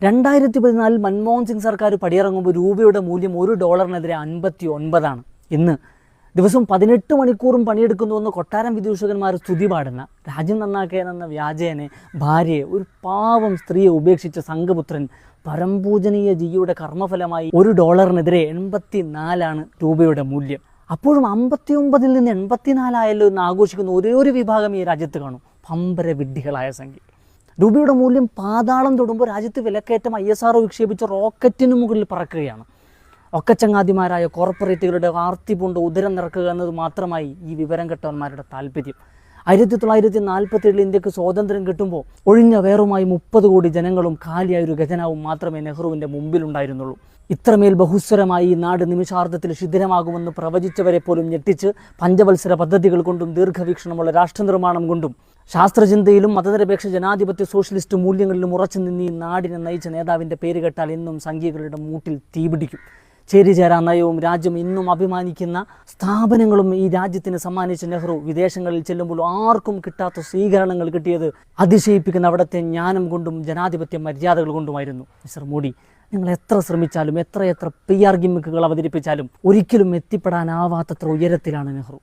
2014 മൻമോഹൻ സിംഗ് സർക്കാർ പടിയിറങ്ങുമ്പോൾ രൂപയുടെ മൂല്യം $1 59. ഇന്ന് ദിവസവും 18 മണിക്കൂറും പണിയെടുക്കുന്നുവെന്ന് കൊട്ടാരം വിദൂഷകന്മാർ സ്തുതി പാടുന്ന, രാജ്യം നന്നാക്കാനെന്ന വ്യാജേനെ ഭാര്യയെ, ഒരു പാവം സ്ത്രീയെ ഉപേക്ഷിച്ച സംഘപുത്രൻ പരംപൂജനീയ ജിയുടെ കർമ്മഫലമായി $1 84 രൂപയുടെ മൂല്യം. അപ്പോഴും 59 നിന്ന് 84 ആയല്ലോ എന്ന് ആഘോഷിക്കുന്ന ഒരേ ഒരു വിഭാഗം ഈ രാജ്യത്ത് കാണും. പമ്പര വിഡ്ഢികളായ സംഖ്യ. രൂപയുടെ മൂല്യം പാതാളം തൊടുമ്പോൾ രാജ്യത്ത് വിലക്കയറ്റം ISRO വിക്ഷേപിച്ച റോക്കറ്റിന് മുകളിൽ പറക്കുകയാണ്. ഒക്കച്ചങ്ങാതിമാരായ കോർപ്പറേറ്റുകളുടെ ആർത്തി പൂണ്ട് ഉദരം നിറക്കുക എന്നത് മാത്രമായി ഈ വിവരം കെട്ടവന്മാരുടെ താല്പര്യം. 1947 ഇന്ത്യക്ക് സ്വാതന്ത്ര്യം കിട്ടുമ്പോൾ ഒഴിഞ്ഞ വേറുമായി 30 കോടി ജനങ്ങളും കാലിയായൊരു ഖജനാവും മാത്രമേ നെഹ്റുവിൻ്റെ മുമ്പിലുണ്ടായിരുന്നുള്ളൂ. ഇത്രമേൽ ബഹുസ്വരമായി ഈ നാട് നിമിഷാർദ്ധത്തിൽ ശിഥിലമാകുമെന്ന് പ്രവചിച്ചവരെ പോലും ഞെട്ടിച്ച് പഞ്ചവത്സര പദ്ധതികൾ കൊണ്ടും ദീർഘവീക്ഷണമുള്ള രാഷ്ട്രനിർമ്മാണം കൊണ്ടും ശാസ്ത്രചിന്തയിലും മതനിരപേക്ഷ ജനാധിപത്യ സോഷ്യലിസ്റ്റ് മൂല്യങ്ങളിലും ഉറച്ചു നിന്ന് ഈ നാടിനെ നയിച്ച നേതാവിൻ്റെ പേര് കേട്ടാൽ ഇന്നും സംഘികളുടെ മൂട്ടിൽ തീപിടിക്കും. ചേരിചേരാ നയവും രാജ്യം ഇന്നും അഭിമാനിക്കുന്ന സ്ഥാപനങ്ങളും ഈ രാജ്യത്തിന് സമ്മാനിച്ച നെഹ്റു വിദേശങ്ങളിൽ ചെല്ലുമ്പോൾ ആർക്കും കിട്ടാത്ത സ്വീകരണങ്ങൾ കിട്ടിയത് അതിശയിപ്പിക്കുന്ന അവിടുത്തെ ജ്ഞാനം കൊണ്ടും ജനാധിപത്യ മര്യാദകൾ കൊണ്ടുമായിരുന്നു. മിസ്റ്റർ മോഡി, നിങ്ങൾ എത്ര ശ്രമിച്ചാലും എത്ര PR ഗിമ്മിക്കുകൾ അവതരിപ്പിച്ചാലും ഒരിക്കലും എത്തിപ്പെടാനാവാത്തത്ര ഉയരത്തിലാണ് നെഹ്റു.